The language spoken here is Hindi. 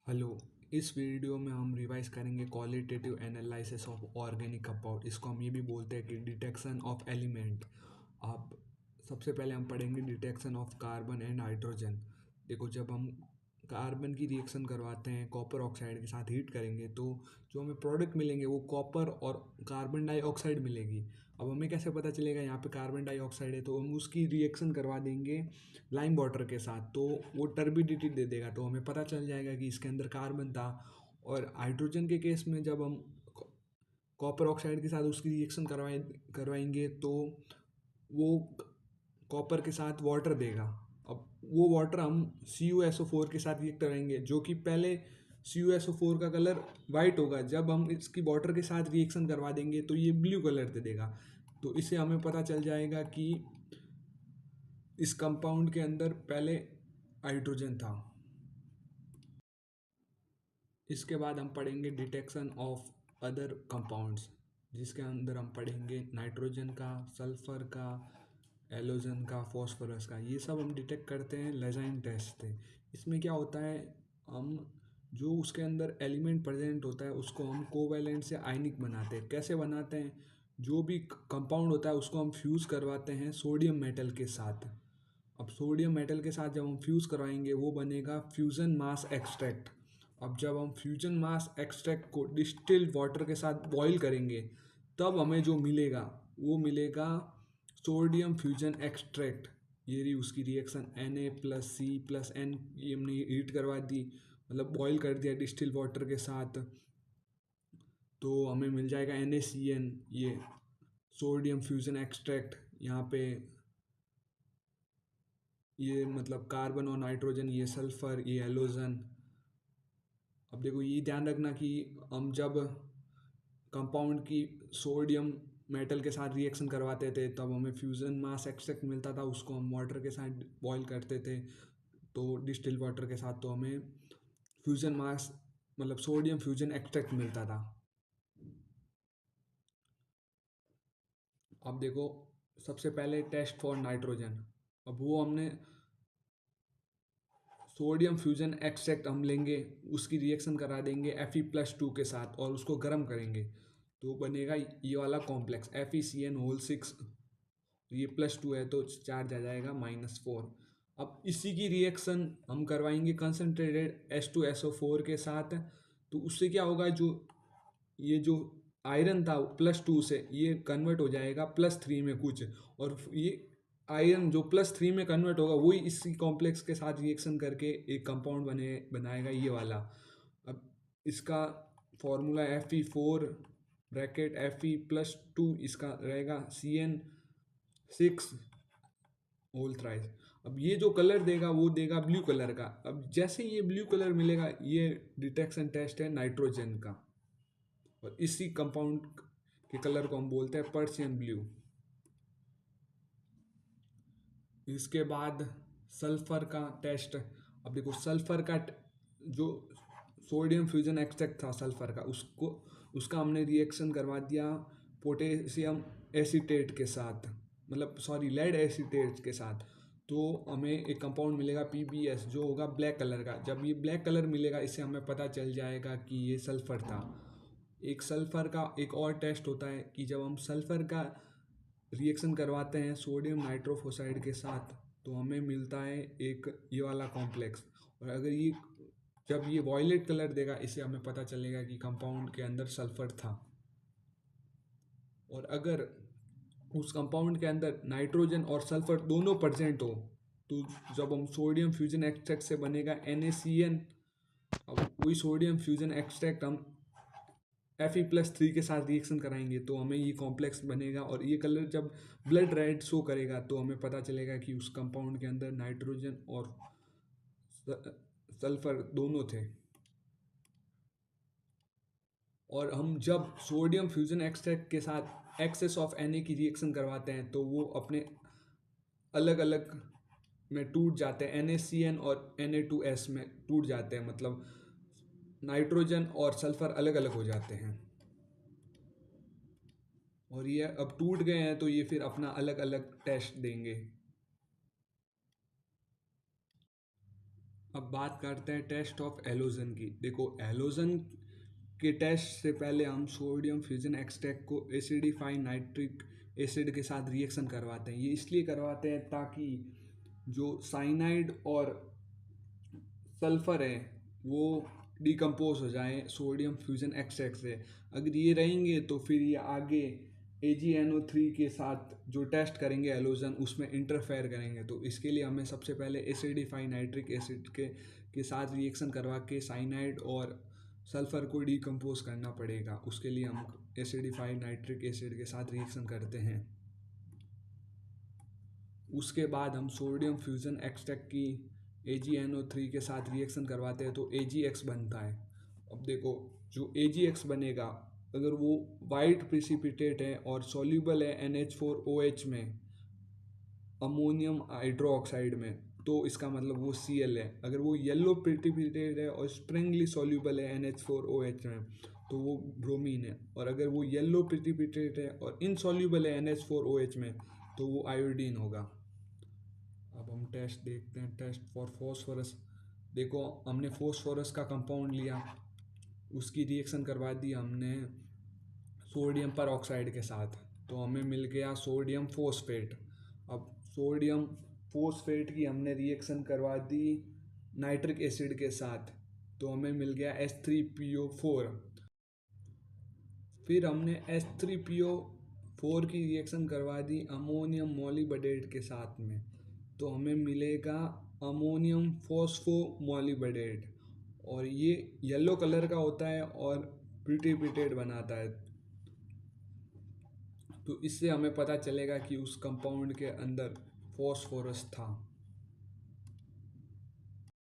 हेलो। इस वीडियो में हम रिवाइज करेंगे qualitative analysis of organic compound. इसको हम ये भी बोलते हैं कि डिटेक्शन ऑफ एलिमेंट। अब सबसे पहले हम पढ़ेंगे detection of carbon and hydrogen. देखो, जब हम कार्बन की रिएक्शन करवाते हैं कॉपर ऑक्साइड के साथ हीट करेंगे तो जो हमें प्रोडक्ट मिलेंगे वो कॉपर और कार्बन डाइऑक्साइड मिलेगी। अब हमें कैसे पता चलेगा यहाँ पे कार्बन डाइऑक्साइड है, तो हम उसकी रिएक्शन करवा देंगे लाइम वाटर के साथ, तो वो टर्बिडिटी दे देगा, तो हमें पता चल जाएगा कि इसके अंदर कार्बन था। और हाइड्रोजन के केस में जब हम कॉपर ऑक्साइड के साथ उसकी रिएक्शन करवाएंगे तो वो कॉपर के साथ वाटर देगा। अब वो वाटर हम CuSO4 के साथ रिएक्ट कराएंगे, जो कि पहले CuSO4 का कलर वाइट होगा, जब हम इसकी वाटर के साथ रिएक्शन करवा देंगे तो ये ब्लू कलर दे देगा। तो इससे हमें पता चल जाएगा कि इस कंपाउंड के अंदर पहले हाइड्रोजन था। इसके बाद हम पढ़ेंगे डिटेक्शन ऑफ अदर कंपाउंड्स, जिसके अंदर हम पढ़ेंगे नाइट्रोजन का, सल्फर का, एलोजन का, फॉस्फोरस का। ये सब हम डिटेक्ट करते हैं लेजाइन टेस्ट से। इसमें क्या होता है, हम जो उसके अंदर एलिमेंट प्रेजेंट होता है उसको हम कोवैलेंट से आयनिक बनाते हैं। कैसे बनाते हैं, जो भी कंपाउंड होता है उसको हम फ्यूज़ करवाते हैं सोडियम मेटल के साथ। अब सोडियम मेटल के साथ जब हम फ्यूज़ करवाएंगे वो बनेगा फ्यूज़न मास एक्सट्रैक्ट। अब जब हम फ्यूजन मास एक्सट्रैक्ट को डिस्टिल्ड वाटर के साथ बॉईल करेंगे तब हमें जो मिलेगा वो मिलेगा सोडियम फ्यूजन एक्सट्रैक्ट। ये रही उसकी रिएक्शन Na+C+N, ये हमने हीट करवा दी, मतलब बॉईल कर दिया डिस्टिल्ड वाटर के साथ, तो हमें मिल जाएगा NaCN। ये सोडियम फ्यूजन एक्सट्रैक्ट, यहाँ पे ये मतलब कार्बन और नाइट्रोजन, ये सल्फर, ये हेलोजन। अब देखो, ये ध्यान रखना कि हम जब कंपाउंड की सोडियम मेटल के साथ रिएक्शन करवाते थे तब हमें फ्यूज़न मास एक्सट्रैक्ट मिलता था, उसको हम वाटर के साथ बॉईल करते थे, तो डिस्टिल वाटर के साथ, तो हमें फ्यूज़न मास मतलब सोडियम फ्यूजन एक्सट्रैक्ट मिलता था। अब देखो, सबसे पहले टेस्ट फॉर नाइट्रोजन। अब वो हमने सोडियम फ्यूजन एक्सट्रैक्ट हम लेंगे, उसकी रिएक्शन करा देंगे Fe+2 के साथ और उसको गर्म करेंगे, तो बनेगा ये वाला कॉम्प्लेक्स FeCN6। ये +2 है तो चार्ज आ जाएगा -4। अब इसी की रिएक्शन हम करवाएंगे कंसनट्रेटेड H2SO4 के साथ, तो उससे क्या होगा, जो ये जो आयरन था +2 से ये कन्वर्ट हो जाएगा +3 में कुछ, और ये आयरन जो +3 में कन्वर्ट होगा वही इसी कॉम्प्लेक्स के साथ रिएक्शन करके एक कंपाउंड बनाएगा ये वाला। अब इसका फॉर्मूला Fe4 ब्रैकेट Fe+2, इसका रहेगा CN6 होल थ्राइस। अब ये जो कलर देगा वो देगा ब्लू कलर का। अब जैसे ये ब्लू कलर मिलेगा, ये डिटेक्शन टेस्ट है नाइट्रोजन का, और इसी कंपाउंड के कलर को हम बोलते हैं पर्शियन ब्लू। इसके बाद सल्फर का टेस्ट। अब देखो, सल्फर का जो सोडियम फ्यूजन एक्सट्रैक्ट था सल्फर का, उसको उसका हमने रिएक्शन करवा दिया पोटेशियम एसीटेट के साथ, मतलब सॉरी लेड एसीटेट के साथ, तो हमें एक कंपाउंड मिलेगा PbS, जो होगा ब्लैक कलर का। जब ये ब्लैक कलर मिलेगा इससे हमें पता चल जाएगा कि ये सल्फर था। एक सल्फर का एक और टेस्ट होता है कि जब हम सल्फर का रिएक्शन करवाते हैं सोडियम नाइट्रोफोसाइड के साथ तो हमें मिलता है एक ये वाला कॉम्प्लेक्स, और अगर ये जब ये वॉयलेट कलर देगा इससे हमें पता चलेगा कि कंपाउंड के अंदर सल्फर था। और अगर उस कंपाउंड के अंदर नाइट्रोजन और सल्फर दोनों प्रेजेंट हो तो जब हम सोडियम फ्यूजन एक्सट्रैक्ट से बनेगा NaCN। अब वही सोडियम फ्यूजन एक्सट्रैक्ट हम Fe+3 के साथ रिएक्शन कराएंगे तो हमें ये कॉम्प्लेक्स बनेगा, और ये कलर जब ब्लड रेड शो करेगा तो हमें पता चलेगा कि उस कंपाउंड के अंदर नाइट्रोजन और सल्फर दोनों थे। और हम जब सोडियम फ्यूजन एक्सट्रैक्ट के साथ एक्सेस ऑफ Na की रिएक्शन करवाते हैं तो वो अपने अलग अलग में टूट जाते हैं, NaCN और Na2S में टूट जाते हैं, मतलब नाइट्रोजन और सल्फर अलग अलग हो जाते हैं। और ये अब टूट गए हैं तो ये फिर अपना अलग अलग टेस्ट देंगे। अब बात करते हैं टेस्ट ऑफ एलोजन की। देखो, एलोजन के टेस्ट से पहले हम सोडियम फ्यूजन एक्सट्रैक्ट को एसिडिफाइड नाइट्रिक एसिड के साथ रिएक्शन करवाते हैं। ये इसलिए करवाते हैं ताकि जो साइनाइड और सल्फर है वो डिकम्पोज हो जाए सोडियम फ्यूजन एक्सट्रैक्ट से। अगर ये रहेंगे तो फिर ये आगे AgNO3 के साथ जो टेस्ट करेंगे एलोजन उसमें इंटरफेयर करेंगे। तो इसके लिए हमें सबसे पहले एसिडिफाइड नाइट्रिक एसिड के साथ रिएक्शन करवा के साइनाइड और सल्फर को डिकम्पोज करना पड़ेगा। उसके लिए हम एसिडिफाइड नाइट्रिक एसिड के साथ रिएक्शन करते हैं। उसके बाद हम सोडियम फ्यूजन एक्सट्रैक्ट की AgNO3 के साथ रिएक्शन करवाते हैं तो AgX बनता है। अब देखो, जो AgX बनेगा अगर वो वाइट प्रिसिपिटेट है और सॉल्यूबल है NH4OH में, अमोनियम हाइड्रोक्साइड में, तो इसका मतलब वो Cl है। अगर वो येलो प्रिसिपिटेट है और स्प्रिंगली सॉल्यूबल है NH4OH में, तो वो ब्रोमीन है। और अगर वो येलो प्रिसिपिटेट है और इनसॉल्यूबल है NH4OH में, तो वो आयोडीन होगा। अब हम टेस्ट देखते हैं, टेस्ट फॉर फॉस्फोरस। देखो, हमने फॉस्फोरस का कंपाउंड लिया, उसकी रिएक्शन करवा दी हमने सोडियम पर ऑक्साइड के साथ, तो हमें मिल गया सोडियम फोस्फेट। अब सोडियम फोस्फेट की हमने रिएक्शन करवा दी नाइट्रिक एसिड के साथ, तो हमें मिल गया H3PO4। फिर हमने H3PO4 की रिएक्शन करवा दी अमोनियम मॉलिबडेट के साथ में, तो हमें मिलेगा अमोनियम फॉस्फोमॉलिबडेट। और ये येलो कलर का होता है और प्रिसिपिटेट बनाता है। तो इससे हमें पता चलेगा कि उस कंपाउंड के अंदर फॉस्फोरस था।